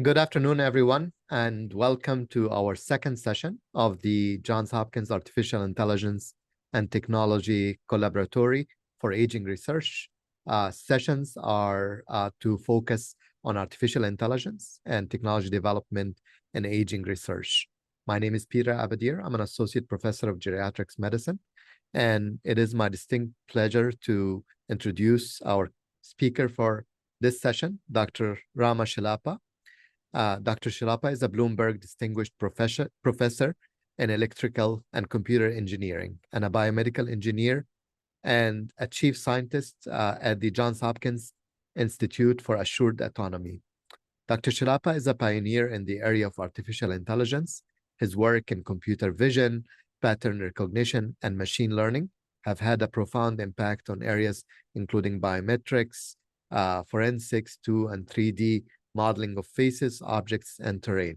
Good afternoon, everyone, and welcome to our second session of the Johns Hopkins Artificial Intelligence and Technology Collaboratory for Aging Research. Sessions are to focus on artificial intelligence and technology development in aging research. My name is Peter Abadir. I'm an associate professor of geriatrics medicine, and it is my distinct pleasure to introduce our speaker for this session, Dr. Rama Chellappa. Dr. Chellappa is a Bloomberg Distinguished Professor in Electrical and Computer Engineering and a biomedical engineer and a chief scientist at the Johns Hopkins Institute for Assured Autonomy. Dr. Chellappa is a pioneer in the area of artificial intelligence. His work in computer vision, pattern recognition, and machine learning have had a profound impact on areas including biometrics, forensics, 2 and 3D modeling of faces, objects, and terrain.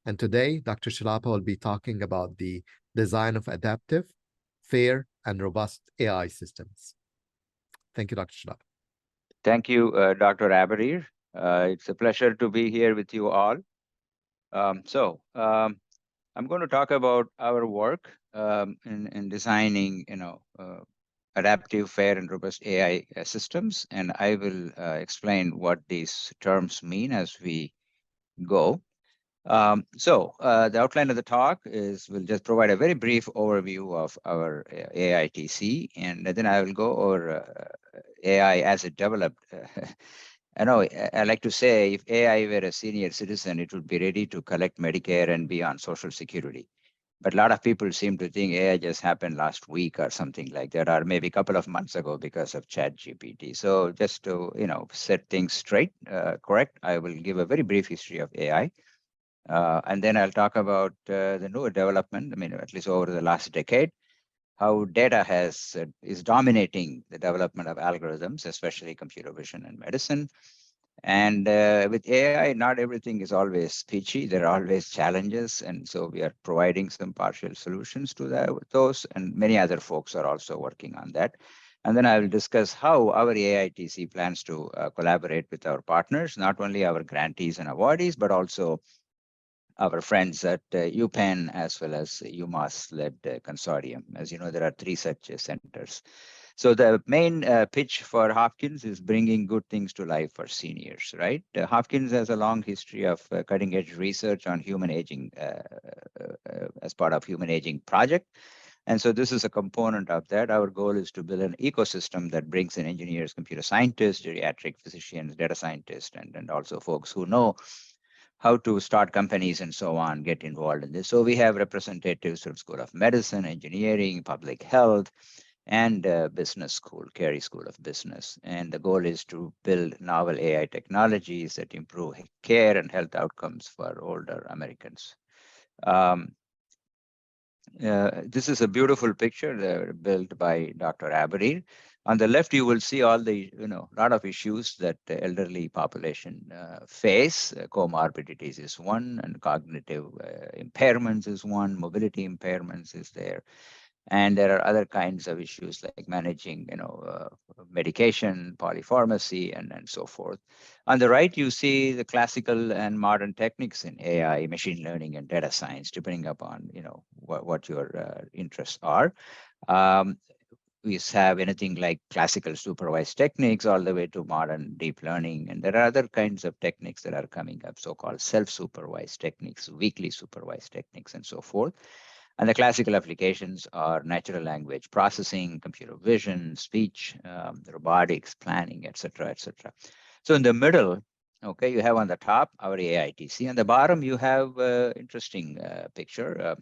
And today, Dr. Chellappa will be talking about the design of adaptive, fair, and robust AI systems. Thank you, Dr. Chellappa. Thank you, Dr. Abadir. It's a pleasure to be here with you all. I'm going to talk about our work in designing, adaptive, fair, and robust AI systems, and I will explain what these terms mean as we go. The outline of the talk is we'll just provide a very brief overview of our AITC, and then I will go over AI as it developed. I know I like to say if AI were a senior citizen, it would be ready to collect Medicare and be on Social Security. But a lot of people seem to think AI just happened last week or something like that, or maybe a couple of months ago because of ChatGPT. So just to set things straight, correct, I will give a very brief history of AI. And then I'll talk about the newer development, at least over the last decade, how data is dominating the development of algorithms, especially computer vision and medicine. And with AI, not everything is always peachy. There are always challenges. And so we are providing some partial solutions to those. And many other folks are also working on that. And then I will discuss how our AITC plans to collaborate with our partners, not only our grantees and awardees, but also our friends at UPenn as well as UMass-led consortium. As you know, there are 3 such centers. So the main pitch for Hopkins is bringing good things to life for seniors, right? Hopkins has a long history of cutting-edge research on human aging as part of Human Aging Project. And so this is a component of that. Our goal is to build an ecosystem that brings in engineers, computer scientists, geriatric physicians, data scientists, and also folks who know how to start companies and so on, get involved in this. So we have representatives from School of Medicine, Engineering, Public Health, and Business School, Carey School of Business. And the goal is to build novel AI technologies that improve care and health outcomes for older Americans. This is a beautiful picture built by Dr. Abadir. On the left, you will see all the, lot of issues that the elderly population face. Comorbidities is one, and cognitive impairments is one, mobility impairments is there. And there are other kinds of issues like managing, medication, polypharmacy, and so forth. On the right, you see the classical and modern techniques in AI, machine learning, and data science, depending upon, what your interests are. We have anything like classical supervised techniques all the way to modern deep learning. And there are other kinds of techniques that are coming up, so-called self-supervised techniques, weakly supervised techniques, and so forth. And the classical applications are natural language processing, computer vision, speech, robotics, planning, et cetera, et cetera. So in the middle, okay, you have on the top our AITC. On the bottom, you have an interesting picture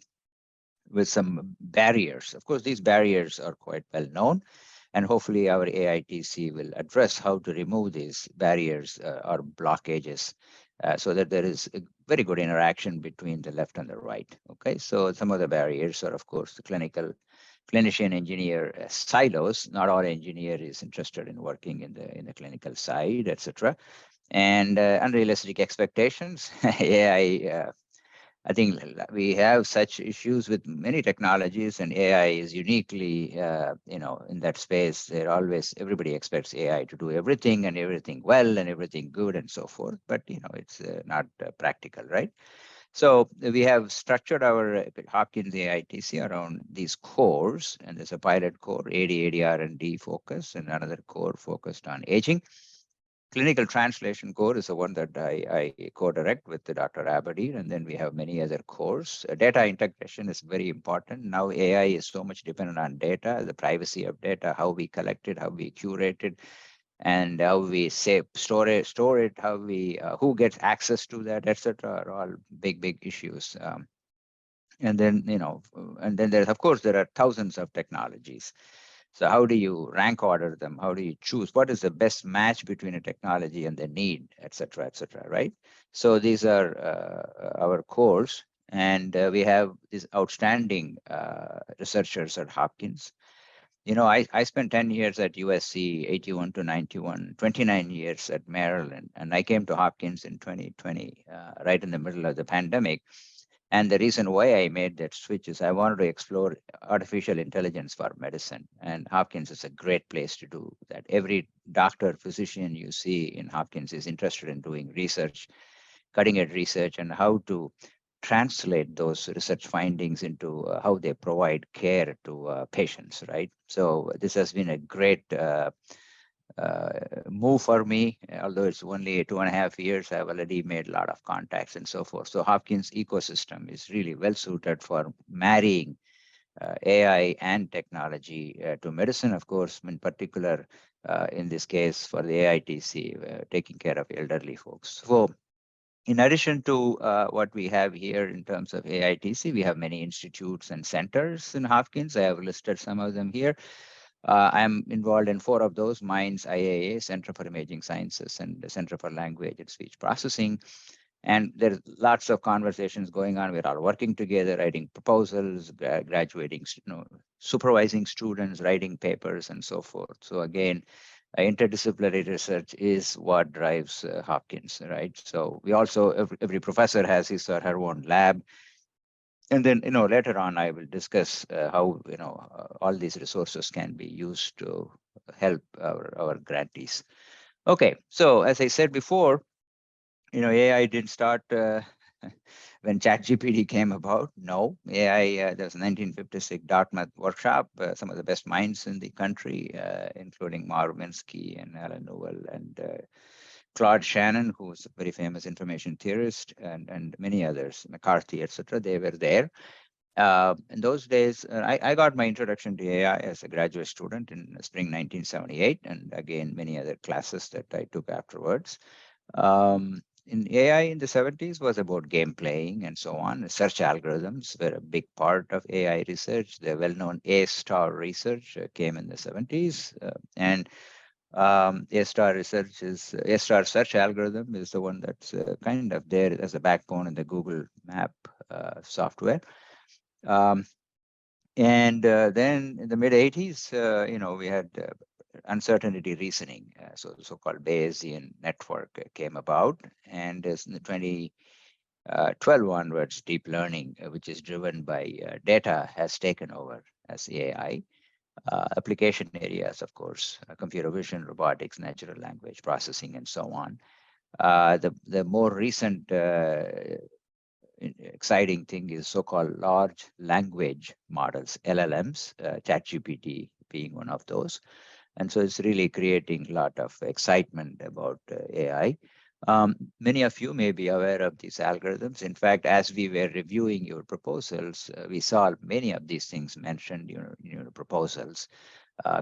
with some barriers. Of course, these barriers are quite well known. And hopefully our AITC will address how to remove these barriers or blockages so that there is a very good interaction between the left and the right. Okay, so some of the barriers are, of course, the clinician engineer silos. Not all engineer is interested in working in the clinical side, etc. And unrealistic expectations. AI I think we have such issues with many technologies, and AI is uniquely, in that space. They're always everybody expects AI to do everything and everything well and everything good and so forth. But it's not practical, right? So we have structured our Hopkins AITC around these cores, and there's a pilot core, AD, ADR, and D focus, and another core focused on aging. Clinical translation core is the one that I co-direct with Dr. Abadir, and then we have many other cores. Data integration is very important. Now AI is so much dependent on data, the privacy of data, how we collect it, how we curate it, and how we store it, how we who gets access to that, etc. Are all big issues. And then and then there's, of course, there are thousands of technologies. So how do you rank order them? How do you choose what is the best match between a technology and the need, etc., etc., right? So these are our cores, and we have these outstanding researchers at Hopkins. I spent 10 years at USC, 81 to 91, 29 years at Maryland, and I came to Hopkins in 2020, right in the middle of the pandemic. And the reason why I made that switch is I wanted to explore artificial intelligence for medicine. And Hopkins is a great place to do that. Every doctor, physician you see in Hopkins is interested in doing research, cutting edge research, and how to translate those research findings into how they provide care to patients, right? So this has been a great uh, move for me. Although it's only 2.5 years, I've already made a lot of contacts and so forth. So Hopkins ecosystem is really well suited for marrying AI and technology to medicine, of course, in particular, in this case for the AITC, taking care of elderly folks. So in addition to what we have here in terms of AITC, we have many institutes and centers in Hopkins. I have listed some of them here. I'm involved in 4 of those: MINDS, IAA, Center for Imaging Sciences, and the Center for Language and Speech Processing. And there's lots of conversations going on. We're all working together, writing proposals, graduating, supervising students, writing papers, and so forth. So again, interdisciplinary research is what drives Hopkins, right? So we also, every professor has his or her own lab. And then, later on, I will discuss how, all these resources can be used to help our grantees. Okay, so as I said before, AI didn't start when ChatGPT came about. No, AI, there was a 1956 Dartmouth workshop. Some of the best minds in the country, including Marv Minsky and Alan Newell and Claude Shannon, who's a very famous information theorist, and many others, McCarthy, etc. They were there. In those days, I got my introduction to AI as a graduate student in spring 1978, and again, many other classes that I took afterwards. In AI in the 70s was about game playing and so on. Search algorithms were a big part of AI research. The well-known A-star research came in the 70s. And A-star research is A-star search algorithm is the one that's kind of there as a backbone in the Google Map software. And then in the mid 80s, we had uncertainty reasoning, so-called Bayesian network came about, and in the 2012 onwards, deep learning, which is driven by data, has taken over as AI. Application areas, of course, computer vision, robotics, natural language processing, and so on. The more recent exciting thing is so-called large language models, LLMs, ChatGPT being one of those. And so it's really creating a lot of excitement about AI. Many of you may be aware of these algorithms. In fact, as we were reviewing your proposals, we saw many of these things mentioned in your proposals.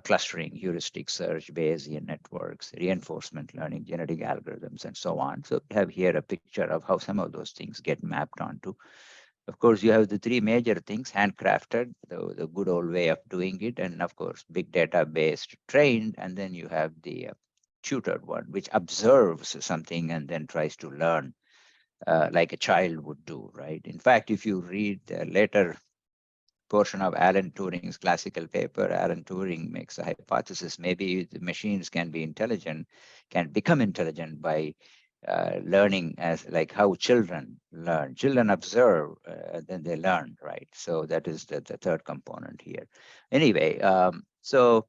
Clustering, heuristic search, Bayesian networks, reinforcement learning, genetic algorithms, and so on. So we have here a picture of how some of those things get mapped onto. Of course, you have the 3 major things: handcrafted, the good old way of doing it, and of course, big data based trained, and then you have the tutored one, which observes something and then tries to learn like a child would do, right? In fact, if you read the later portion of Alan Turing's classical paper, Alan Turing makes a hypothesis: maybe the machines can be intelligent, can become intelligent by learning as like how children learn. Children observe, then they learn, right? So that is the third component here. Anyway, so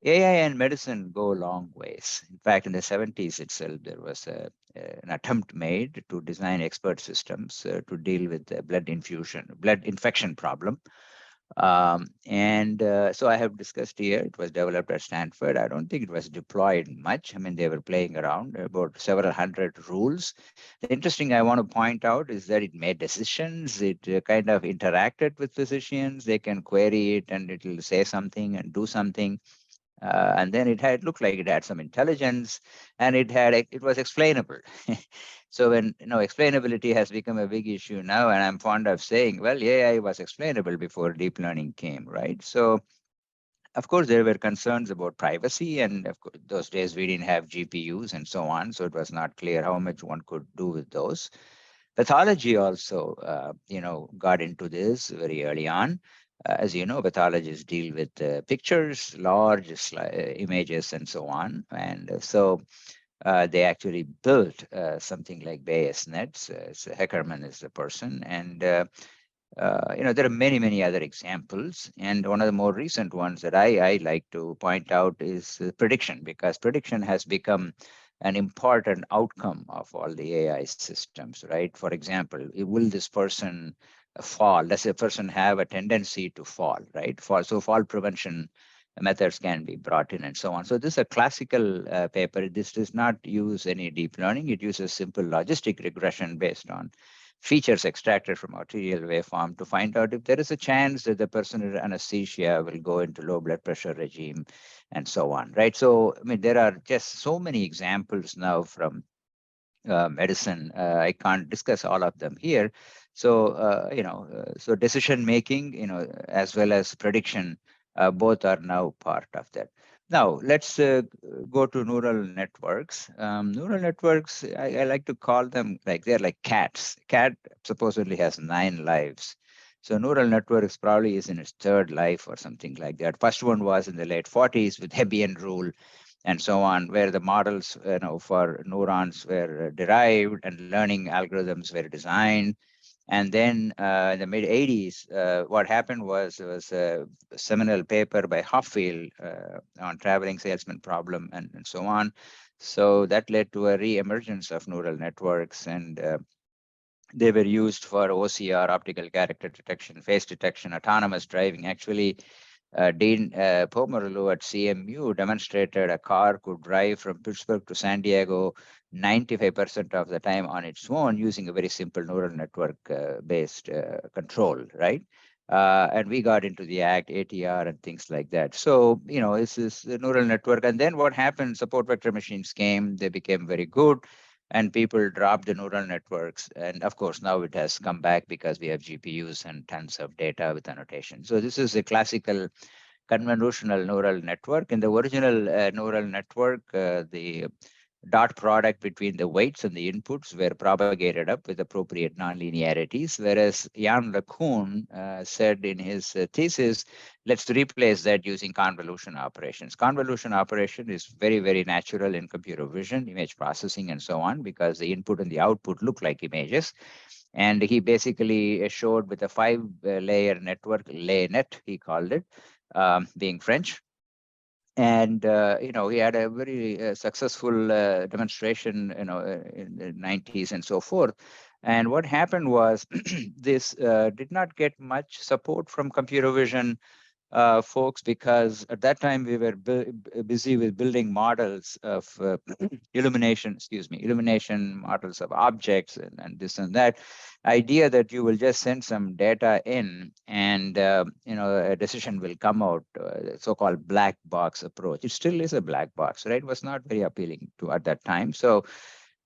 AI and medicine go a long ways. In fact, in the 70s itself, there was an attempt made to design expert systems to deal with the blood infection problem. So I have discussed here, it was developed at Stanford. I don't think it was deployed much. I mean, they were playing around about several hundred rules. The interesting I want to point out is that it made decisions. It kind of interacted with physicians. They can query it and it will say something and do something. And then it looked like it had some intelligence, and it was explainable. So when explainability has become a big issue now, and I'm fond of saying, well, AI was explainable before deep learning came, right? So of course there were concerns about privacy, and of course those days we didn't have GPUs and so on, so it was not clear how much one could do with those. Pathology also, got into this very early on. As you know, pathologists deal with pictures, large images, and so on. And they actually built something like Bayes nets. So Heckerman is the person, and there are many, many other examples. And one of the more recent ones that I like to point out is prediction, because prediction has become an important outcome of all the AI systems, right? For example, will this person fall? Does a person have a tendency to fall, right? So fall prevention methods can be brought in and so on. So this is a classical paper. This does not use any deep learning. It uses simple logistic regression based on features extracted from arterial waveform to find out if there is a chance that the person in anesthesia will go into low blood pressure regime and so on, right? So, I mean, there are just so many examples now from medicine. I can't discuss all of them here. So, so decision making, as well as prediction, both are now part of that. Now, let's go to neural networks. Neural networks, I like to call them like they're like cats. Cat supposedly has 9 lives. So neural networks probably is in its third life or something like that. First one was in the late 40s with Hebbian rule and so on, where the models for neurons were derived and learning algorithms were designed. And then in the mid 80s, what happened was there was a seminal paper by Hoffield on traveling salesman problem and so on. So that led to a re-emergence of neural networks, and they were used for OCR, optical character detection, face detection, autonomous driving. Actually, Dean Pomerleau at CMU demonstrated a car could drive from Pittsburgh to San Diego 95% of the time on its own using a very simple neural network based control, right? And we got into the ACT, ATR, and things like that. So, this is the neural network. And then what happened? Support vector machines came, they became very good, and people dropped the neural networks. And of course, now it has come back because we have GPUs and tons of data with annotation. So this is a classical convolutional neural network. In the original neural network, the dot product between the weights and the inputs were propagated up with appropriate nonlinearities, whereas Jan LeCun said in his thesis, let's replace that using convolution operations. Convolution operation is very, very natural in computer vision, image processing, and so on, because the input and the output look like images. And he basically showed with a 5-layer network, LayNet, he called it, being French. And he had a very successful demonstration in the 90s and so forth. And what happened was this did not get much support from computer vision folks, because at that time we were busy with building models of illumination models of objects and this and that. Idea that you will just send some data in and a decision will come out, so-called black box approach. It still is a black box, right? It was not very appealing to at that time. So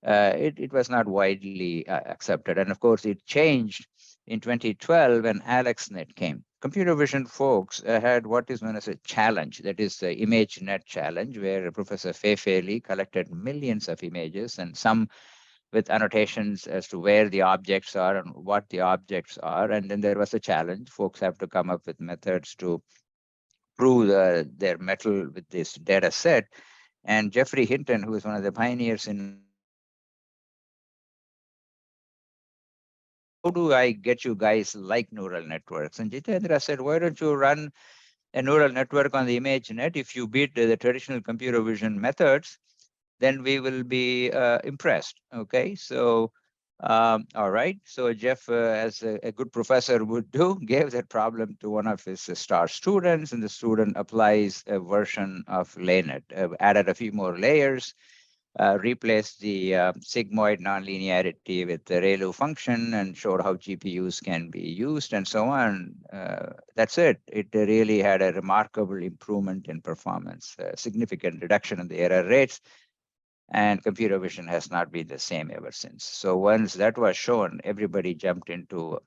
it was not widely accepted. And of course, it changed in 2012 when AlexNet came. Computer vision folks had what is known as a challenge, that is the ImageNet challenge, where Professor Fei-Fei collected millions of images, and some with annotations as to where the objects are and what the objects are. And then there was a challenge. Folks have to come up with methods to prove their metal with this data set. And Jeffrey Hinton, who is one of the pioneers in do I get you guys like neural networks? And Jitendra said, why don't you run a neural network on the ImageNet? If you beat the traditional computer vision methods, then we will be impressed. Okay, so all right. So Jeff, as a good professor would do, gave that problem to one of his star students, and the student applies a version of LayNet, added a few more layers, replaced the sigmoid nonlinearity with the ReLU function, and showed how GPUs can be used and so on. That's it. It really had a remarkable improvement in performance, significant reduction in the error rates, and computer vision has not been the same ever since. So once that was shown, everybody jumped into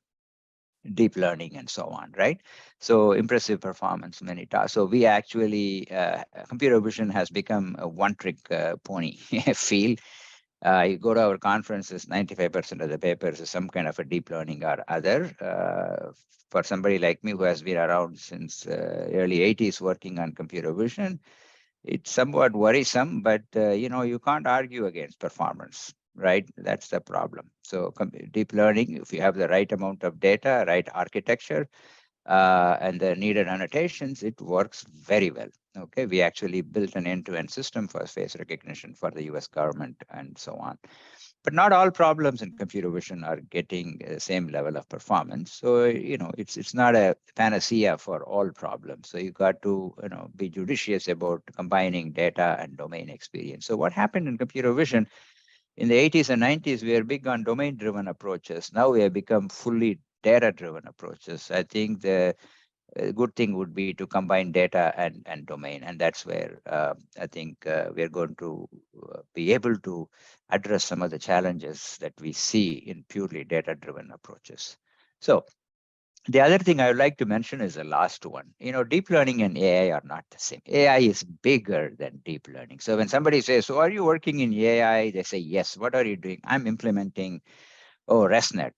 deep learning and so on, right? So impressive performance, many tasks. So we actually, computer vision has become a one-trick pony field. You go to our conferences, 95% of the papers is some kind of a deep learning or other. For somebody like me who has been around since early 80s working on computer vision, it's somewhat worrisome, but you can't argue against performance, right? That's the problem. So deep learning, if you have the right amount of data, right architecture, and the needed annotations, it works very well. Okay, we actually built an end-to-end system for face recognition for the US government and so on. But not all problems in computer vision are getting the same level of performance. So, it's not a panacea for all problems. So you got to, be judicious about combining data and domain experience. So what happened in computer vision in the 80s and 90s, we were big on domain-driven approaches. Now we have become fully data-driven approaches. I think the good thing would be to combine data and domain. And that's where I think we're going to be able to address some of the challenges that we see in purely data-driven approaches. So the other thing I would like to mention is the last one. Deep learning and AI are not the same. AI is bigger than deep learning. So when somebody says, so are you working in AI? They say, yes. What are you doing? I'm implementing, ResNet.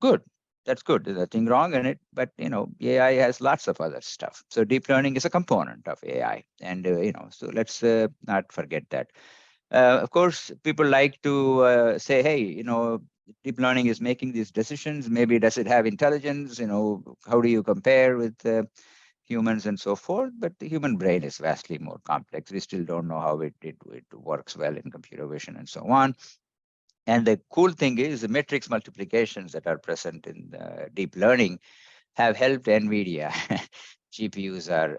Good. That's good. There's nothing wrong in it, but AI has lots of other stuff. So deep learning is a component of AI, and so let's not forget that. Of course, people like to say, hey, deep learning is making these decisions. Maybe does it have intelligence? How do you compare with humans and so forth? But the human brain is vastly more complex. We still don't know how it works well in computer vision and so on. And the cool thing is the matrix multiplications that are present in deep learning have helped NVIDIA. GPUs are,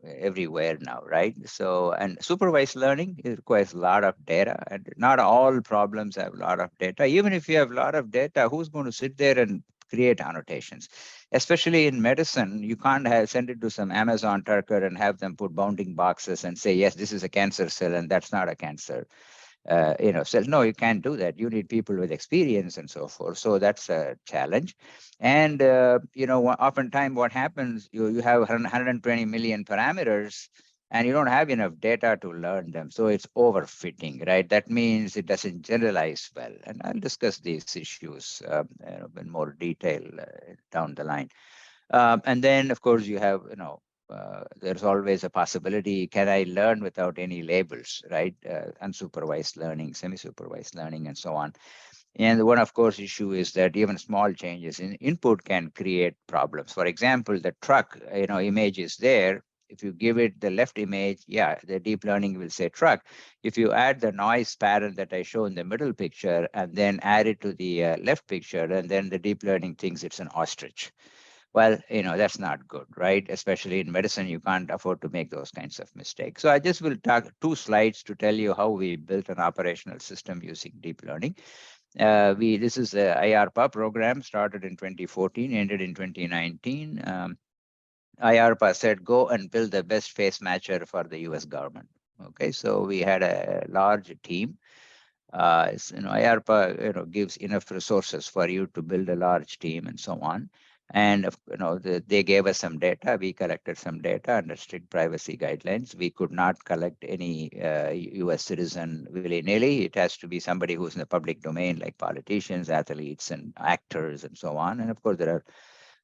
everywhere now, right? So, and supervised learning, it requires a lot of data, and not all problems have a lot of data. Even if you have a lot of data, who's going to sit there and create annotations? Especially in medicine, you can't send it to some Amazon Turker and have them put bounding boxes and say, yes, this is a cancer cell and that's not a cancer cells. No, you can't do that. You need people with experience and so forth. So that's a challenge. And, oftentimes what happens, you have 120 million parameters and you don't have enough data to learn them. So it's overfitting, right? That means it doesn't generalize well. And I'll discuss these issues in more detail down the line. And then, of course, you have, there's always a possibility, can I learn without any labels, right? Unsupervised learning, semi-supervised learning, and so on. And one, of course, issue is that even small changes in input can create problems. For example, the truck, image is there. If you give it the left image, yeah, the deep learning will say truck. If you add the noise pattern that I show in the middle picture and then add it to the left picture, and then the deep learning thinks it's an ostrich. Well, that's not good, right? Especially in medicine, you can't afford to make those kinds of mistakes. So I just will talk 2 slides to tell you how we built an operational system using deep learning. This is the IARPA program, started in 2014, ended in 2019. IARPA said, go and build the best face matcher for the US government. Okay, so we had a large team. IARPA, gives enough resources for you to build a large team and so on. And they gave us some data. We collected some data under strict privacy guidelines. We could not collect any U.S. citizen willy-nilly. It has to be somebody who's in the public domain, like politicians, athletes, and actors, and so on. And of course, there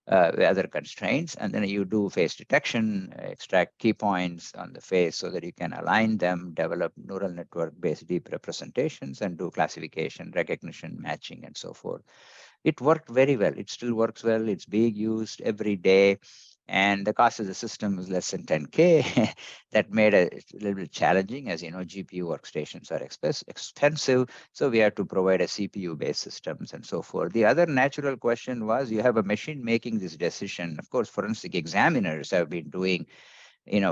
are other constraints. And then you do face detection, extract key points on the face so that you can align them, develop neural network-based deep representations, and do classification, recognition, matching, and so forth. It worked very well. It still works well. It's being used every day. And the cost of the system is less than 10K. That made it a little bit challenging. As you know, GPU workstations are expensive. So we have to provide a CPU-based systems and so forth. The other natural question was, you have a machine making this decision. Of course, forensic examiners have been doing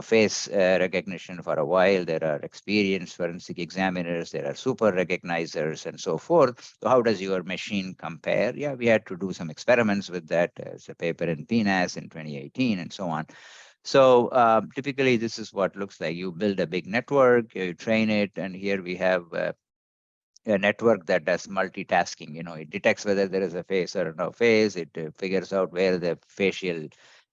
face recognition for a while. There are experienced forensic examiners, there are super recognizers and so forth. So how does your machine compare? Yeah, we had to do some experiments with that. As a paper in PNAS in 2018 and so on. So typically this is what looks like. You build a big network, you train it, and here we have a network that does multitasking. It detects whether there is a face or no face. It figures out where the facial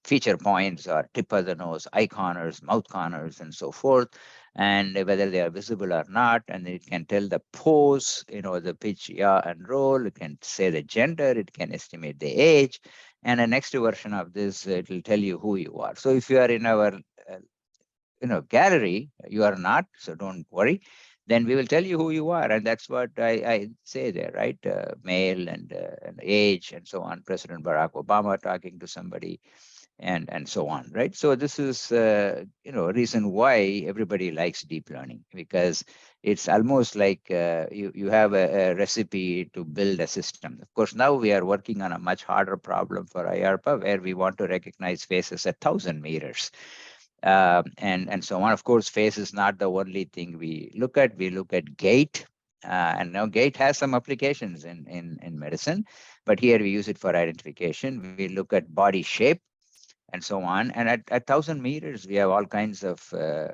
feature points are, tip of the nose, eye corners, mouth corners, and so forth, and whether they are visible or not. And it can tell the pose, the pitch, yaw, and roll. It can say the gender. It can estimate the age. And the next version of this, it will tell you who you are. So if you are in our gallery, you are not, so don't worry. Then we will tell you who you are, and that's what I say there, right? Male and age and so on. President Barack Obama talking to somebody, and so on, right? So this is a reason why everybody likes deep learning, because it's almost like you have a recipe to build a system. Of course, now we are working on a much harder problem for IARPA, where we want to recognize faces at 1,000 meters. And so on. Of course, face is not the only thing we look at. We look at gait, and now gait has some applications in medicine, but here we use it for identification. We look at body shape and so on. And at 1,000 meters, we have all kinds of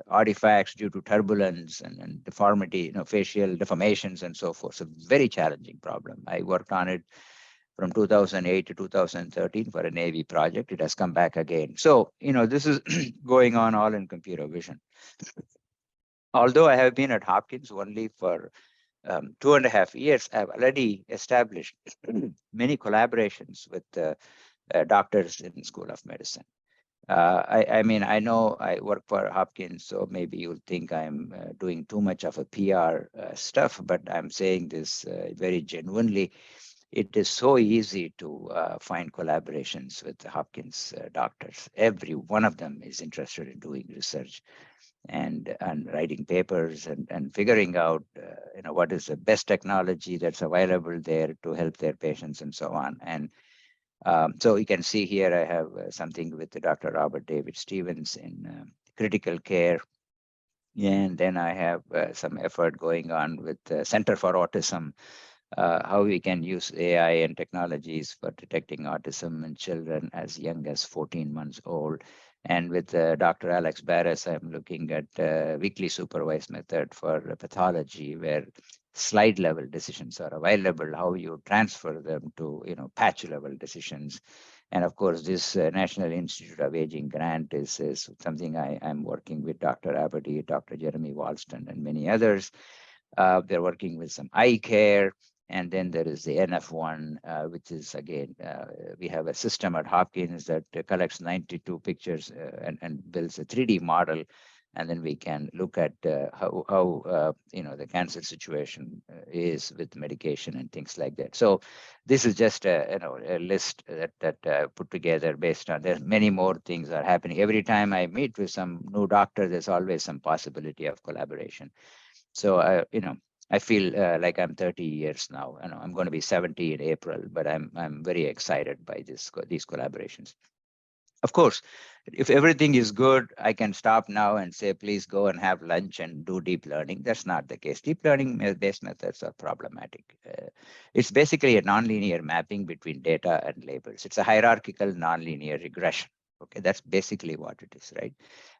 artifacts due to turbulence and deformity, facial deformations and so forth. So very challenging problem. I worked on it from 2008 to 2013 for a Navy project. It has come back again. So, this is going on all in computer vision. Although I have been at Hopkins only for 2.5 years, I've already established many collaborations with doctors in School of Medicine. I mean, I know I work for Hopkins, so maybe you'll think I'm doing too much of a PR stuff, but I'm saying this very genuinely. It is so easy to find collaborations with the Hopkins doctors. Every one of them is interested in doing research and writing papers and figuring out what is the best technology that's available there to help their patients and so on. And so you can see here I have something with Dr. Robert David Stevens in critical care. And then I have some effort going on with the Center for Autism, how we can use AI and technologies for detecting autism in children as young as 14 months old. And with Dr. Alex Barres, I'm looking at weekly supervised method for pathology, where slide level decisions are available, how you transfer them to patch level decisions. And of course, this National Institute of Aging grant is something I'm working with Dr. Abadir, Dr. Jeremy Walston, and many others. They're working with some eye care. And then there is the NF1, which is, again, we have a system at Hopkins that collects 92 pictures and builds a 3D model. And then we can look at how the cancer situation is with medication and things like that. So this is just a list that put together based on, there's many more things are happening. Every time I meet with some new doctor, there's always some possibility of collaboration. So I feel like I'm 30 years now. I'm going to be 70 in April, but I'm very excited by these collaborations. Of course, if everything is good, I can stop now and say, please go and have lunch and do deep learning. That's not the case. Deep learning based methods are problematic. It's basically a nonlinear mapping between data and labels. It's a hierarchical nonlinear regression. Okay, that's basically what it is, right?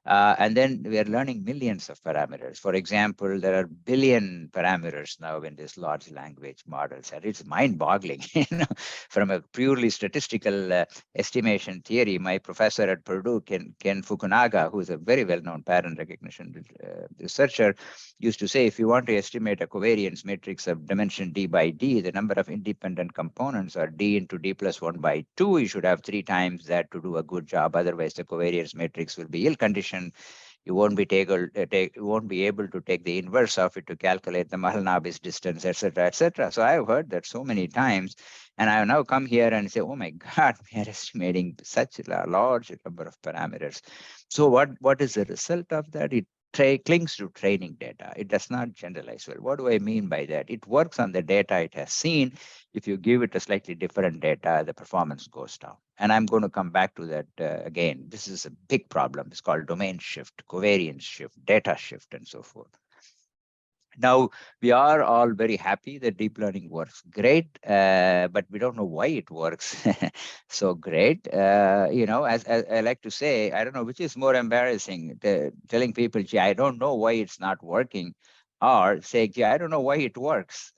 And then we are learning millions of parameters. For example, there are billion parameters now in these large language models, and it's mind-boggling. From a purely statistical estimation theory, my professor at Purdue, Ken Fukunaga, who is a very well-known pattern recognition researcher, used to say, if you want to estimate a covariance matrix of dimension d by d, the number of independent components are d into d plus 1 by 2. You should have 3 times that to do a good job. Otherwise, the covariance matrix will be ill-conditioned. You won't be you won't be able to take the inverse of it to calculate the Mahalanobis distance, etc., etc. So I've heard that so many times, and I now come here and say, "Oh my God, we are estimating such a large number of parameters." So what is the result of that? It clings to training data. It does not generalize well. What do I mean by that? It works on the data it has seen. If you give it a slightly different data, the performance goes down. And I'm going to come back to that again. This is a big problem. It's called domain shift, covariance shift, data shift, and so forth. Now, we are all very happy that deep learning works great, but we don't know why it works so great. As I like to say, I don't know which is more embarrassing, telling people, gee, I don't know why it's not working, or saying, gee, I don't know why it works.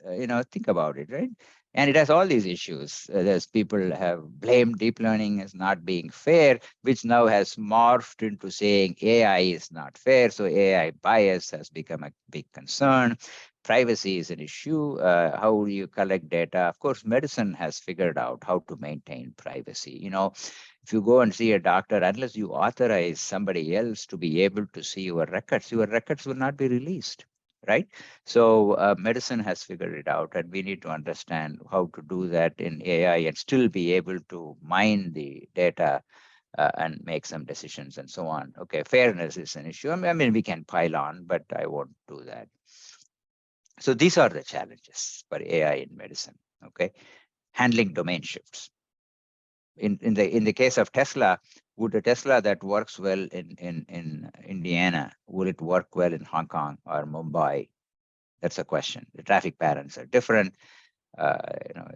Think about it, right? And it has all these issues. There's people have blamed deep learning as not being fair, which now has morphed into saying AI is not fair. So AI bias has become a big concern. Privacy is an issue. How do you collect data? Of course, medicine has figured out how to maintain privacy. If you go and see a doctor, unless you authorize somebody else to be able to see your records will not be released. Right. So medicine has figured it out, and we need to understand how to do that in AI and still be able to mine the data and make some decisions and so on. Okay, fairness is an issue. I mean, we can pile on, but I won't do that. So these are the challenges for AI in medicine. Okay, handling domain shifts. In the case of Tesla, would a Tesla that works well in Indiana, will it work well in Hong Kong or Mumbai? That's a question. The traffic patterns are different. Uh, you know,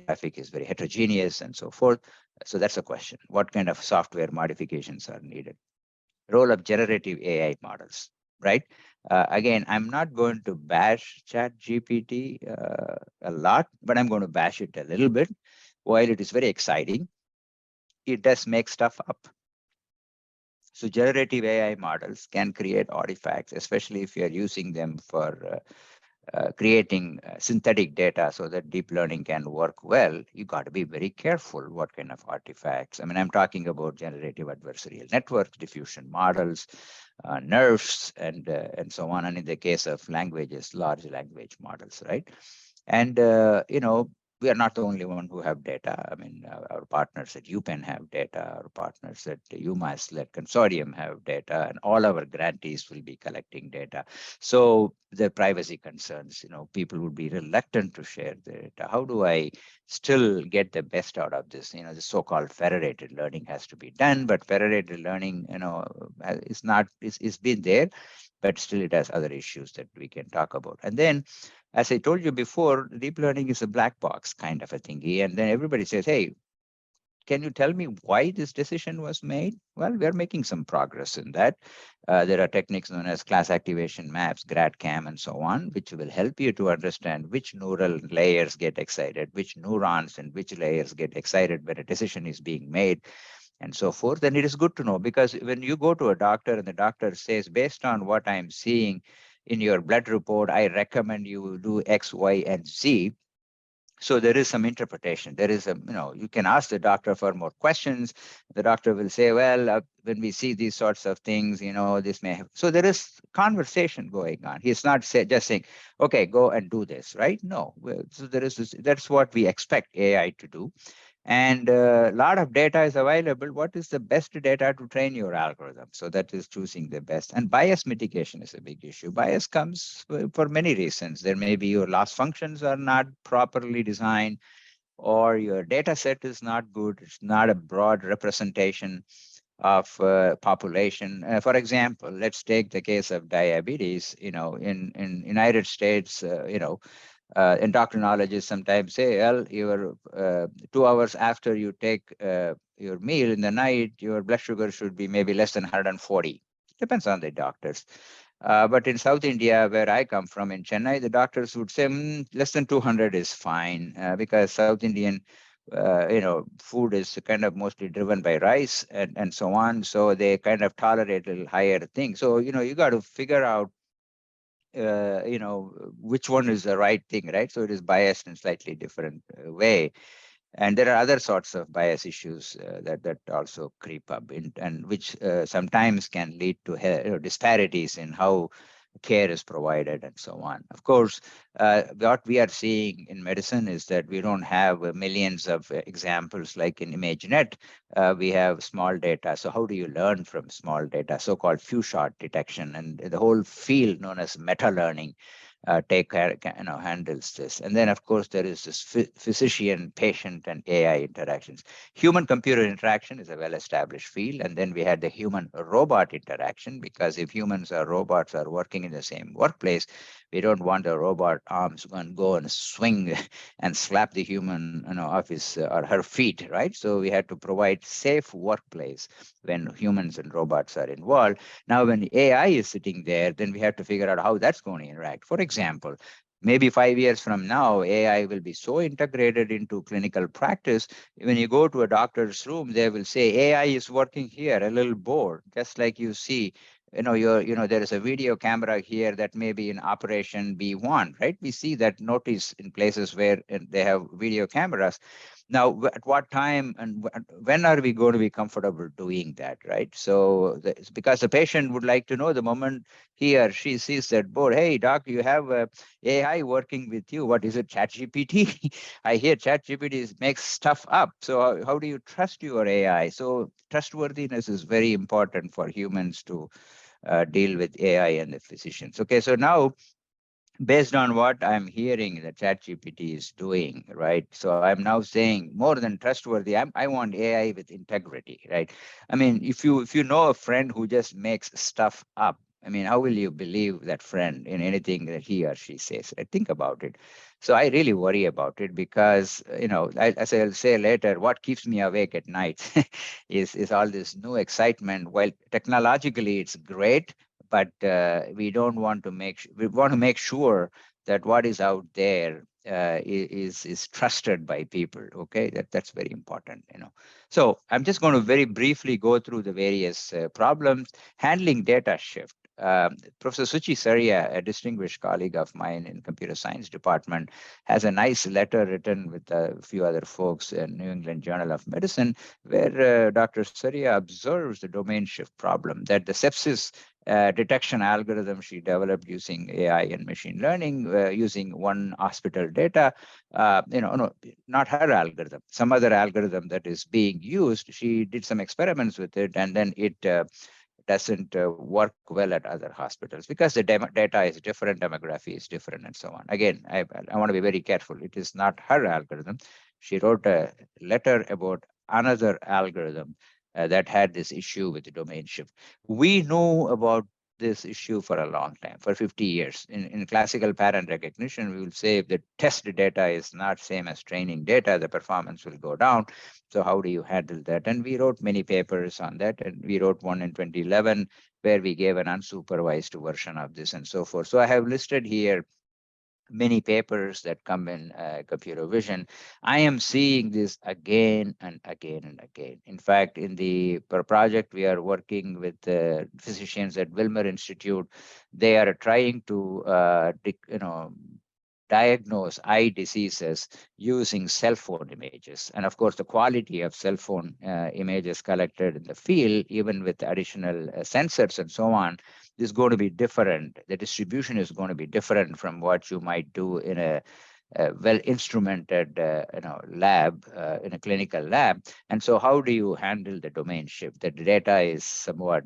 traffic is very heterogeneous and so forth. So that's a question. What kind of software modifications are needed? Role of generative AI models, right? Again, I'm not going to bash Chat GPT a lot, but I'm going to bash it a little bit. While it is very exciting, it does make stuff up. So generative AI models can create artifacts, especially if you're using them for creating synthetic data so that deep learning can work well. You got to be very careful what kind of artifacts. I mean, I'm talking about generative adversarial networks, diffusion models, nerves, and so on. And in the case of languages, large language models, right? And we are not the only one who have data. I mean, our partners at UPenn have data. Our partners at UMass-led consortium have data, and all our grantees will be collecting data. So the privacy concerns, people would be reluctant to share their data. How do I still get the best out of this? The so-called federated learning has to be done, but federated learning, is not, it's been there, but still it has other issues that we can talk about. And then, as I told you before, deep learning is a black box kind of a thingy. And then everybody says, hey, can you tell me why this decision was made? Well, we're making some progress in that. There are techniques known as class activation maps, GradCam, and so on, which will help you to understand which neural layers get excited, which neurons and which layers get excited when a decision is being made, and so forth. And it is good to know, because when you go to a doctor and the doctor says, based on what I'm seeing in your blood report, I recommend you do X, Y, and Z. So there is some interpretation. There is you can ask the doctor for more questions. The doctor will say, well, when we see these sorts of things, this may have. So there is conversation going on. He's not just saying, okay, go and do this, right? No. So there is this, that's what we expect AI to do. And a lot of data is available. What is the best data to train your algorithm? So that is choosing the best. And bias mitigation is a big issue. Bias comes for many reasons. There may be your loss functions are not properly designed, or your data set is not good. It's not a broad representation of population. For example, let's take the case of diabetes. In United States, endocrinologists sometimes say, well, your 2 hours after you take your meal in the night, your blood sugar should be maybe less than 140. Depends on the doctors. But in South India, where I come from, in Chennai, the doctors would say less than 200 is fine, because South Indian, food is kind of mostly driven by rice and so on. So they kind of tolerate a little higher thing. So, you got to figure out which one is the right thing, right? So it is biased in slightly different way. And there are other sorts of bias issues that also creep up, and which sometimes can lead to disparities in how care is provided and so on. Of course, what we are seeing in medicine is that we don't have millions of examples like in ImageNet. We have small data. So how do you learn from small data? So-called few shot detection, and the whole field known as meta learning take care, handles this. And then, of course, there is this physician, patient, and AI interactions. Human computer interaction is a well-established field. And then we had the human robot interaction, because if humans or robots are working in the same workplace, we don't want the robot arms to go and swing and slap the human off his or her feet, right? So we had to provide safe workplace when humans and robots are involved. Now, when AI is sitting there, then we have to figure out how that's going to interact. For example, maybe 5 years from now, AI will be so integrated into clinical practice. When you go to a doctor's room, they will say, AI is working here, a little board, just like you see. There is a video camera here that may be in operation B1, right? We see that notice in places where they have video cameras. Now, at what time and when are we going to be comfortable doing that, right? So, because the patient would like to know the moment he or she sees that board, hey, doc, you have AI working with you. What is it, ChatGPT? I hear ChatGPT makes stuff up. So, how do you trust your AI? So, trustworthiness is very important for humans to deal with AI and the physicians. Okay, so now based on what I'm hearing that ChatGPT is doing, right? So I'm now saying more than trustworthy, I want AI with integrity, right? I mean, if you know a friend who just makes stuff up, I mean, how will you believe that friend in anything that he or she says? I think about it. So I really worry about it because, as I'll say later, what keeps me awake at night is all this new excitement. While technologically it's great, but we don't want to we want to make sure that what is out there is trusted by people. Okay, that's very important. So I'm just going to very briefly go through the various problems. Handling data shift. Professor Suchi Saria, a distinguished colleague of mine in computer science department, has a nice letter written with a few other folks in New England Journal of Medicine, where Dr. Saria observes the domain shift problem, that the sepsis detection algorithm she developed using AI and machine learning, using one hospital data. No, not her algorithm, some other algorithm that is being used. She did some experiments with it, and then it doesn't work well at other hospitals because the data is different, demography is different, and so on. Again, I want to be very careful. It is not her algorithm. She wrote a letter about another algorithm that had this issue with the domain shift. We know about this issue for a long time, for 50 years. In classical pattern recognition, we will say if the test data is not same as training data, the performance will go down. So how do you handle that? And we wrote many papers on that, and we wrote one in 2011 where we gave an unsupervised version of this and so forth. So I have listed here many papers that come in computer vision. I am seeing this again and again and again. In fact, in the project, we are working with physicians at Wilmer Institute. They are trying to, diagnose eye diseases using cell phone images. And of course, the quality of cell phone images collected in the field, even with additional sensors and so on, is going to be different. The distribution is going to be different from what you might do in a well instrumented lab, in a clinical lab. And so how do you handle the domain shift? The data is somewhat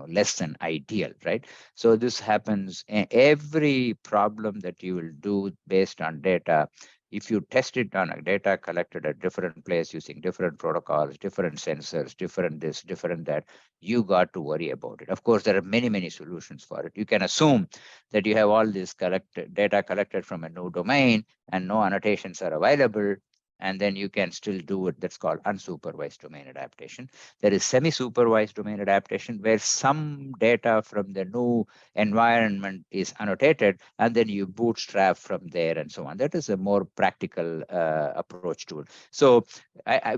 less than ideal, right? So this happens in every problem that you will do based on data. If you test it on a data collected at different place using different protocols, different sensors, different this, different that, you got to worry about it. Of course, there are many, many solutions for it. You can assume that you have all this data collected from a new domain and no annotations are available, and then you can still do it. That's called unsupervised domain adaptation. There is semi-supervised domain adaptation where some data from the new environment is annotated, and then you bootstrap from there and so on. That is a more practical approach to it. So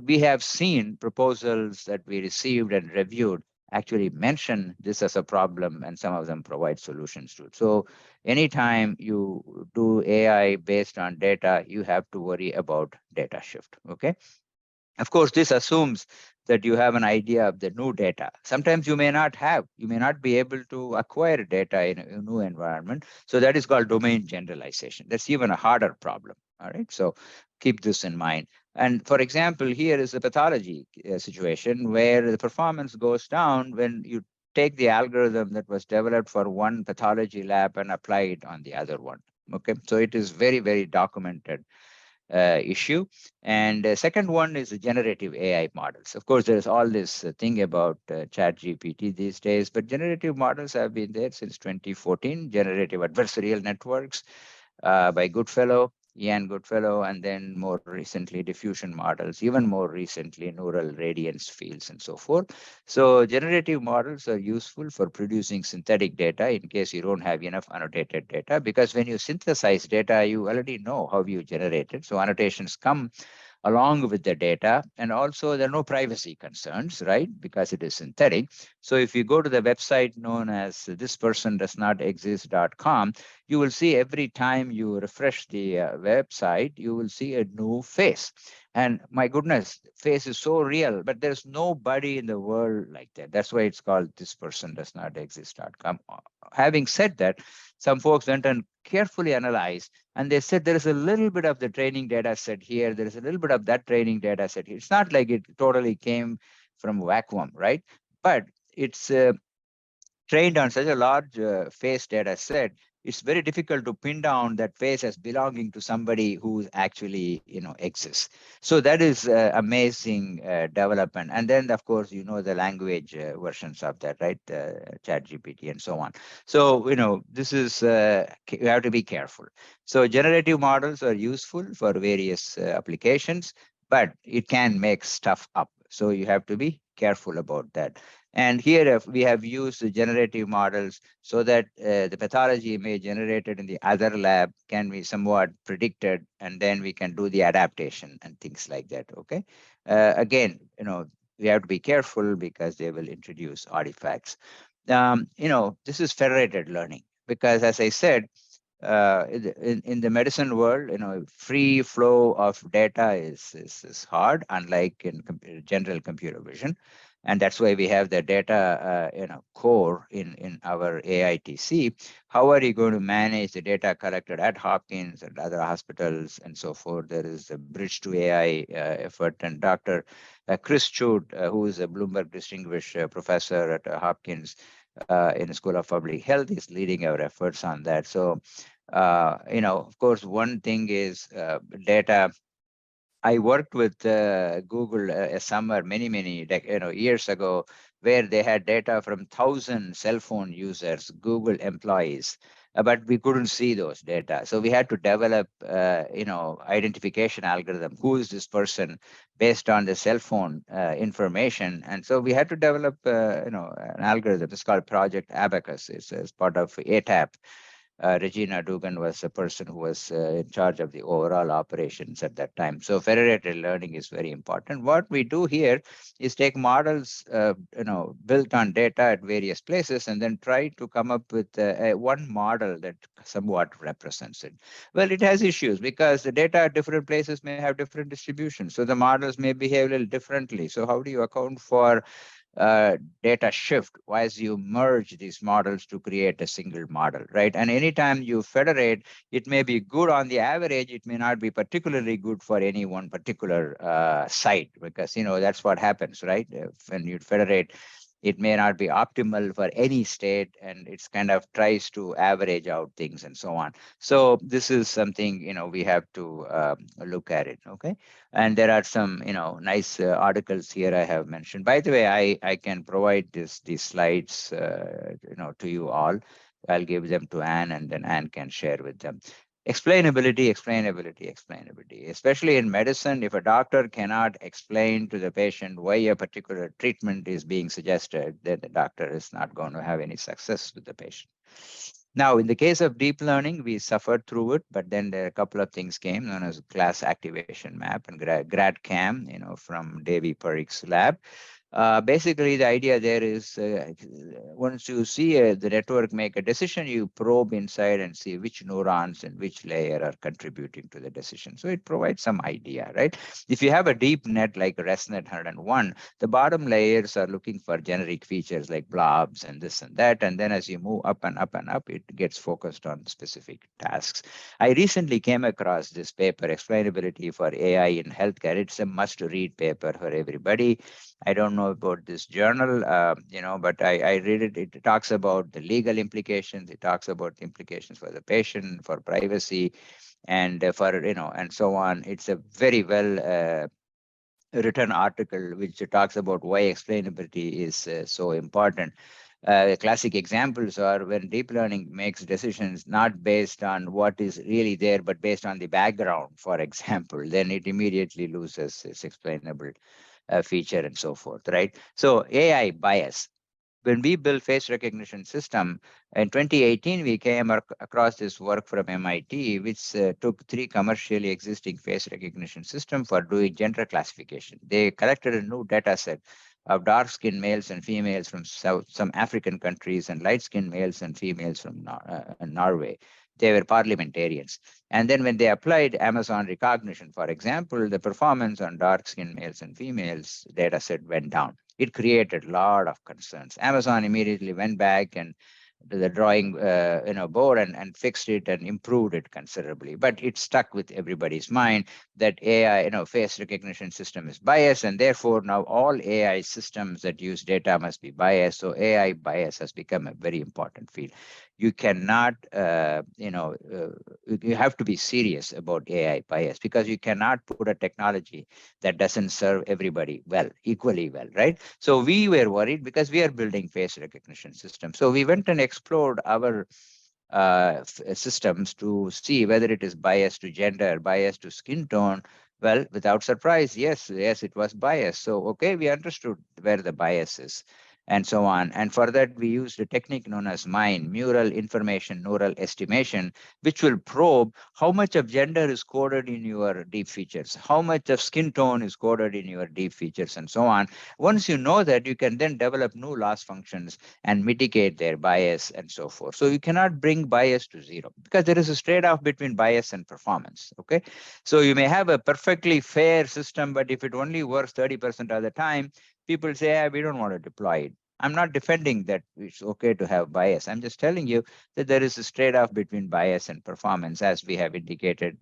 we have seen proposals that we received and reviewed, actually mention this as a problem, and some of them provide solutions to it. So anytime you do AI based on data, you have to worry about data shift. Okay. Of course, this assumes that you have an idea of the new data. Sometimes you may not have, you may not be able to acquire data in a new environment. So that is called domain generalization. That's even a harder problem. All right. So keep this in mind. And for example, here is a pathology situation where the performance goes down when you take the algorithm that was developed for one pathology lab and apply it on the other one. Okay. So it is very, very documented issue. And second one is the generative AI models. Of course, there's all this thing about chat GPT these days, but generative models have been there since 2014, generative adversarial networks by Goodfellow, Ian Goodfellow, and then more recently diffusion models, even more recently neural radiance fields and so forth. So generative models are useful for producing synthetic data in case you don't have enough annotated data, because when you synthesize data, you already know how you generate it. So annotations come along with the data. And also there are no privacy concerns, right? Because it is synthetic. So if you go to the website known as thispersondoesnotexist.com, you will see every time you refresh the website, you will see a new face. And my goodness, face is so real, but there's nobody in the world like that. That's why it's called thispersondoesnotexist.com. Having said that, some folks went and carefully analyzed, and they said there is a little bit of the training data set here, there is a little bit of that training data set here. It's not like it totally came from vacuum, right? But it's trained on such a large face data set, it's very difficult to pin down that face as belonging to somebody who actually, exists. So that is amazing development. And then, of course, the language versions of that, right? Chat GPT and so on. So, this is, you have to be careful. So generative models are useful for various applications, but it can make stuff up. So you have to be careful about that. And here we have used the generative models so that the pathology image generated in the other lab can be somewhat predicted, and then we can do the adaptation and things like that. Okay. Again, we have to be careful because they will introduce artifacts. This is federated learning because, as I said, in the medicine world, free flow of data is hard, unlike in general computer vision. And that's why we have the data, core in our AITC. How are you going to manage the data collected at Hopkins and other hospitals and so forth? There is a bridge to AI effort, and Dr. Chris Chute, who is a Bloomberg Distinguished Professor at Hopkins in the School of Public Health, is leading our efforts on that. So, of course, one thing is data. I worked with Google a summer many years ago, where they had data from 1,000 cell phone users, Google employees, but we couldn't see those data. So we had to develop, identification algorithm. Who is this person based on the cell phone information? And so we had to develop, an algorithm. It's called Project Abacus. It's part of ATAP. Regina Dugan was the person who was in charge of the overall operations at that time. So federated learning is very important. What we do here is take models, built on data at various places, and then try to come up with one model that somewhat represents it. Well, it has issues because the data at different places may have different distributions. So the models may behave a little differently. So how do you account for data shift as you merge these models to create a single model, right? And anytime you federate, it may be good on the average, it may not be particularly good for any one particular site, because that's what happens, right? When you federate, it may not be optimal for any state, and it's kind of tries to average out things and so on. So this is something we have to look at it. Okay. And there are some nice articles here I have mentioned. By the way, I can provide these slides to you all. I'll give them to Anne, and then Anne can share with them. Explainability. Especially in medicine, if a doctor cannot explain to the patient why a particular treatment is being suggested, then the doctor is not going to have any success with the patient. Now, in the case of deep learning, we suffered through it, but then there are a couple of things came known as class activation map and GradCam, from Davy Parikh's lab. Basically, the idea there is once you see the network make a decision, you probe inside and see which neurons and which layer are contributing to the decision. So it provides some idea, right? If you have a deep net like ResNet 101, the bottom layers are looking for generic features like blobs and this and that. And then as you move up and up and up, it gets focused on specific tasks. I recently came across this paper, Explainability for AI in Healthcare. It's a must-read paper for everybody. I don't know about this journal, but I read it. It talks about the legal implications. It talks about the implications for the patient, for privacy, and and so on. It's a very well written article which talks about why explainability is so important. Classic examples are when deep learning makes decisions not based on what is really there, but based on the background, for example, then it immediately loses its explainable feature and so forth, right? So AI bias. When we built face recognition system in 2018, we came across this work from MIT, which took 3 commercially existing face recognition system for doing gender classification. They collected a new data set of dark-skinned males and females from some African countries and light-skinned males and females from Norway. They were parliamentarians. And then when they applied Amazon recognition, for example, the performance on dark-skinned males and females data set went down. It created a lot of concerns. Amazon immediately went back and to the drawing board and fixed it and improved it considerably. But it stuck with everybody's mind that AI, face recognition system is biased, and therefore now all AI systems that use data must be biased. So AI bias has become a very important field. You cannot, you have to be serious about AI bias because you cannot put a technology that doesn't serve everybody well, equally well, right? So we were worried because we are building face recognition systems. So we went and explored our systems to see whether it is biased to gender, biased to skin tone. Well, without surprise, yes, it was biased. So, okay, we understood where the bias is and so on. And for that, we used a technique known as MINE, Mural Information Neural Estimation, which will probe how much of gender is coded in your deep features, how much of skin tone is coded in your deep features, and so on. Once you know that, you can then develop new loss functions and mitigate their bias and so forth. So you cannot bring bias to zero because there is a trade-off between bias and performance, okay? So you may have a perfectly fair system, but if it only works 30% of the time, people say, we don't want to deploy it. I'm not defending that it's okay to have bias. I'm just telling you that there is a trade-off between bias and performance, as we have indicated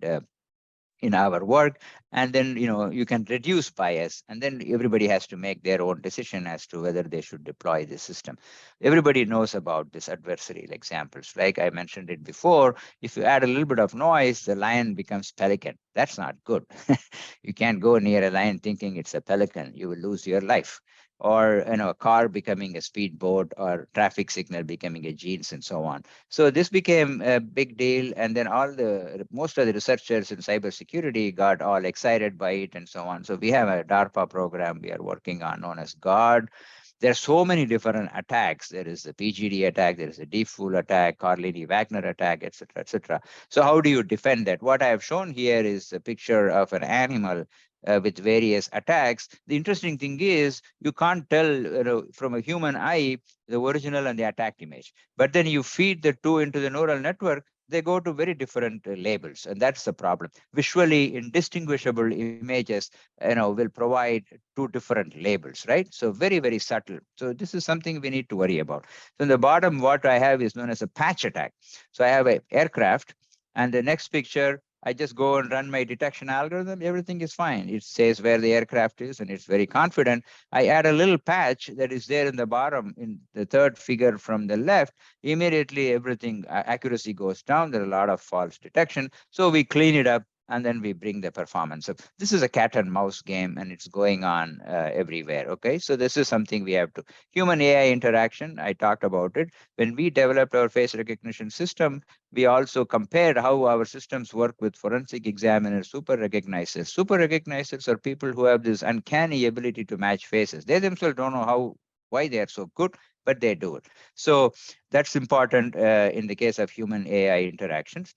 in our work. And then, you can reduce bias, and then everybody has to make their own decision as to whether they should deploy the system. Everybody knows about this adversarial examples. Like I mentioned it before, if you add a little bit of noise, the lion becomes pelican. That's not good. You can't go near a lion thinking it's a pelican. You will lose your life. Or a car becoming a speedboat, or traffic signal becoming a jeans, and so on. So this became a big deal, and then most of the researchers in cybersecurity got all excited by it and so on. So we have a DARPA program we are working on known as GUARD. There are so many different attacks. There is the PGD attack, there is a deep fool attack, Carlini-Wagner attack, etc., etc. So how do you defend that? What I have shown here is a picture of an animal with various attacks. The interesting thing is you can't tell from a human eye the original and the attacked image. But then you feed the two into the neural network, they go to very different labels, and that's the problem. Visually indistinguishable images, will provide two different labels, right? So very, very subtle. So this is something we need to worry about. So in the bottom, what I have is known as a patch attack. So I have an aircraft, and the next picture, I just go and run my detection algorithm. Everything is fine. It says where the aircraft is, and it's very confident. I add a little patch that is there in the bottom, in the third figure from the left. Immediately, everything accuracy goes down. There are a lot of false detection. So we clean it up, and then we bring the performance up. This is a cat and mouse game, and it's going on everywhere. Okay, so this is something we have to. Human AI interaction, I talked about it. When we developed our face recognition system, we also compared how our systems work with forensic examiners, super recognizers. Super recognizers are people who have this uncanny ability to match faces. They themselves don't know why they are so good, but they do it. So that's important in the case of human AI interactions.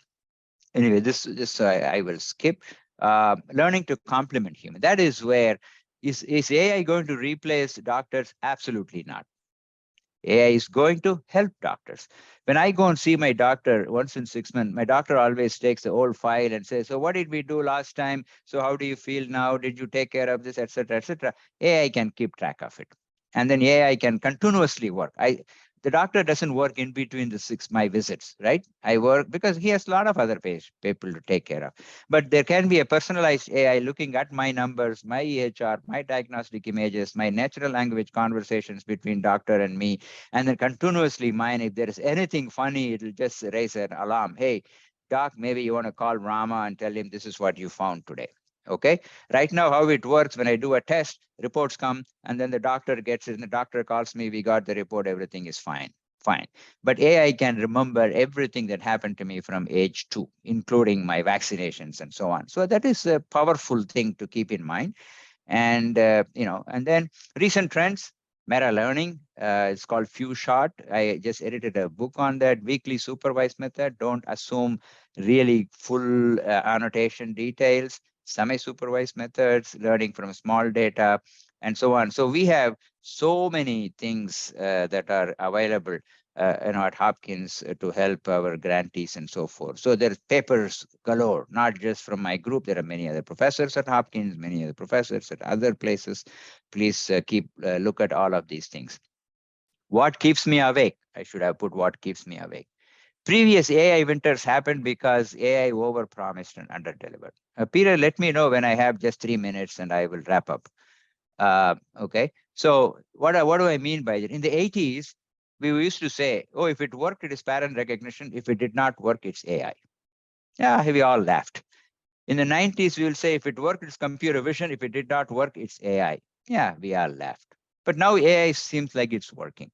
Anyway, this I will skip. Learning to complement human. That is where Is AI going to replace doctors? Absolutely not. AI is going to help doctors. When I go and see my doctor once in 6 months, my doctor always takes the old file and says, "So what did we do last time? So how do you feel now? Did you take care of this, etc., etc." AI can keep track of it, and then AI can continuously work. The doctor doesn't work in between my visits, right? I work because he has a lot of other people to take care of. But there can be a personalized AI looking at my numbers, my EHR, my diagnostic images, my natural language conversations between doctor and me, and then continuously mine. If there is anything funny, it'll just raise an alarm. Hey, doc, maybe you want to call Rama and tell him this is what you found today. Okay. Right now, how it works, when I do a test, reports come, and then the doctor gets it, and the doctor calls me, we got the report, everything is fine. Fine. But AI can remember everything that happened to me from age 2, including my vaccinations and so on. So that is a powerful thing to keep in mind. And and then recent trends, meta learning, it's called few shot. I just edited a book on that. Weekly supervised method, don't assume really full annotation details. Semi supervised methods, learning from small data, and so on. So we have so many things that are available at Hopkins to help our grantees and so forth. So there's papers galore, not just from my group. There are many other professors at Hopkins, many other professors at other places. Please keep look at all of these things. What keeps me awake? I should have put what keeps me awake. Previous AI winters happened because AI overpromised and underdelivered. Peter, let me know when I have just 3 minutes and I will wrap up. Okay. So what do I mean by it? In the 80s, we used to say, oh, if it worked, it is pattern recognition. If it did not work, it's AI. Yeah, we all laughed. In the 90s, we will say, if it worked, it's computer vision. If it did not work, it's AI. Yeah, we all laughed. But now AI seems like it's working.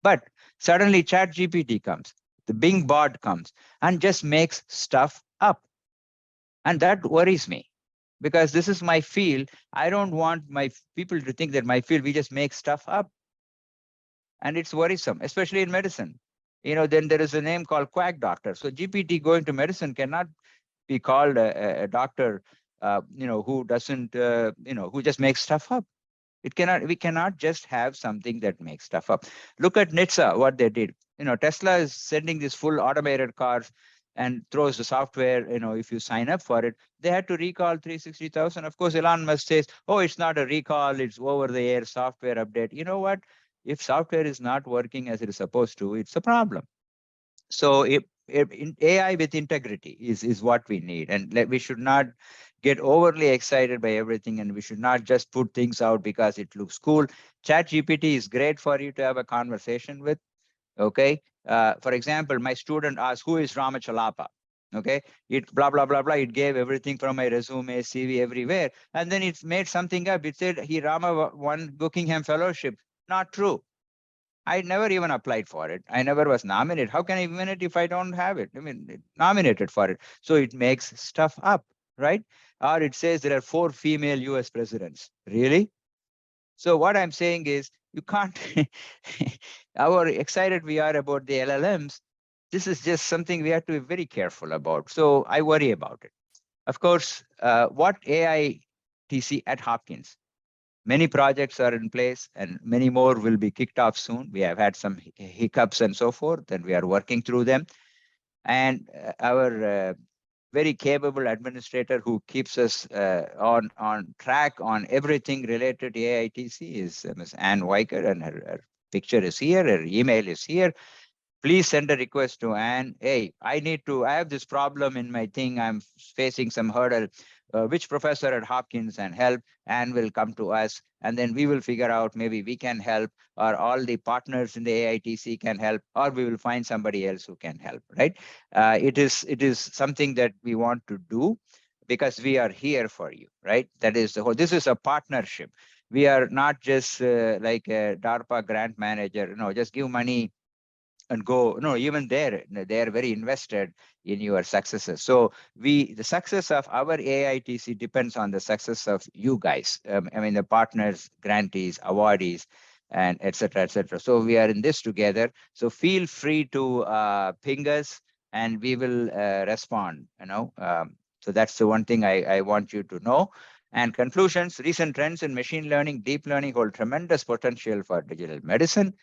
But suddenly ChatGPT comes, the Bing bot comes, and just makes stuff up. And that worries me because this is my field. I don't want my people to think that my field, we just make stuff up. And it's worrisome, especially in medicine. Then there is a name called quack doctor. So GPT going to medicine cannot be called a doctor, who doesn't, who just makes stuff up. We cannot just have something that makes stuff up. Look at NHTSA, what they did. Tesla is sending these full automated cars and throws the software, if you sign up for it, they had to recall 360,000. Of course, Elon Musk says, oh, it's not a recall, it's over the air software update. You know what? If software is not working as it is supposed to, it's a problem. So AI with integrity is what we need. And we should not get overly excited by everything. And we should not just put things out because it looks cool. ChatGPT is great for you to have a conversation with. Okay. For example, my student asked, who is Rama Chellappa? Okay. It blah, blah, blah, blah. It gave everything from my resume, CV, everywhere. And then it made something up. It said Rama won Buckingham Fellowship. Not true. I never even applied for it. I never was nominated. How can I win it if I don't have it? I mean, nominated for it. So it makes stuff up, right? Or it says there are 4 female US presidents. Really? So what I'm saying is you can't, how excited we are about the LLMs, this is just something we have to be very careful about. So I worry about it. Of course, what AITC at Hopkins? Many projects are in place and many more will be kicked off soon. We have had some hiccups and so forth, and we are working through them. And our very capable administrator who keeps us on track on everything related to AITC is Ms. Ann Weicker, and her picture is here, her email is here. Please send a request to Anne. Hey, I have this problem in my thing. I'm facing some hurdle. Which professor at Hopkins and help? Anne will come to us, and then we will figure out maybe we can help, or all the partners in the AITC can help, or we will find somebody else who can help, right? It is something that we want to do because we are here for you, right? That is the whole, this is a partnership. We are not just like a DARPA grant manager, just give money and go. No, even there they are very invested in your successes. So the success of our AITC depends on the success of you guys. I mean, the partners, grantees, awardees, and etc., etc. So we are in this together. So feel free to ping us and we will respond. So that's the one thing I want you to know. And conclusions, recent trends in machine learning, deep learning hold tremendous potential for digital medicine.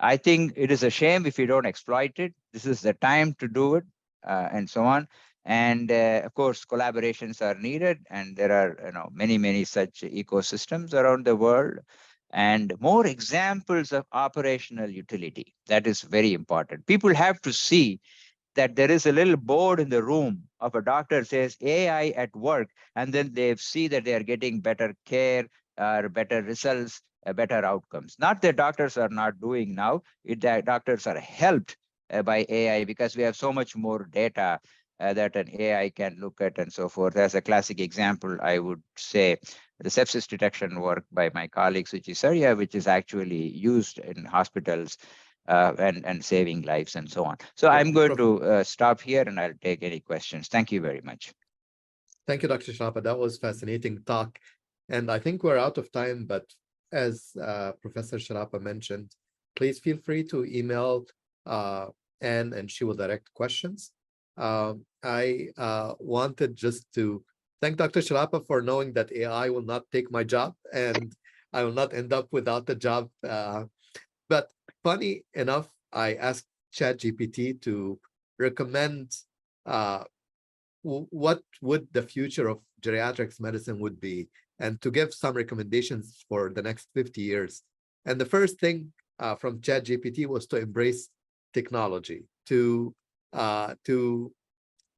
I think it is a shame if you don't exploit it. This is the time to do it, and so on. And of course, collaborations are needed, and there are many such ecosystems around the world, and more examples of operational utility. That is very important. People have to see that there is a little board in the room of a doctor says AI at work, and then they see that they are getting better care or better results, better outcomes. Not that doctors are not doing now, that doctors are helped by AI because we have so much more data that an AI can look at and so forth. As a classic example, I would say the sepsis detection work by my colleague Suchi Sarya, which is actually used in hospitals and saving lives and so on. So I'm going to stop here and I'll take any questions. Thank you very much. Thank you, Dr. Chellappa. That was fascinating talk. And I think we're out of time, but as Professor Chellappa mentioned, please feel free to email Anne and she will direct questions. I wanted just to thank Dr. Chellappa for knowing that AI will not take my job and I will not end up without a job. But funny enough, I asked ChatGPT to recommend what would the future of geriatrics medicine would be, and to give some recommendations for the next 50 years. And the first thing from ChatGPT was to embrace technology, to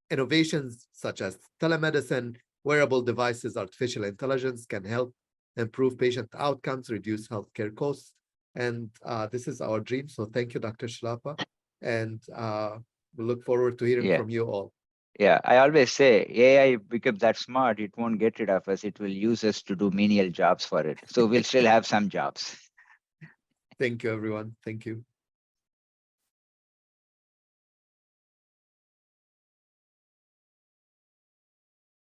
innovations such as telemedicine, wearable devices, artificial intelligence can help improve patient outcomes, reduce healthcare costs. And this is our dream. So thank you, Dr. Chellappa. And we look forward to hearing from you all. Yeah, I always say AI becomes that smart, it won't get rid of us. It will use us to do menial jobs for it. So we'll still have some jobs. Thank you, everyone. Thank you.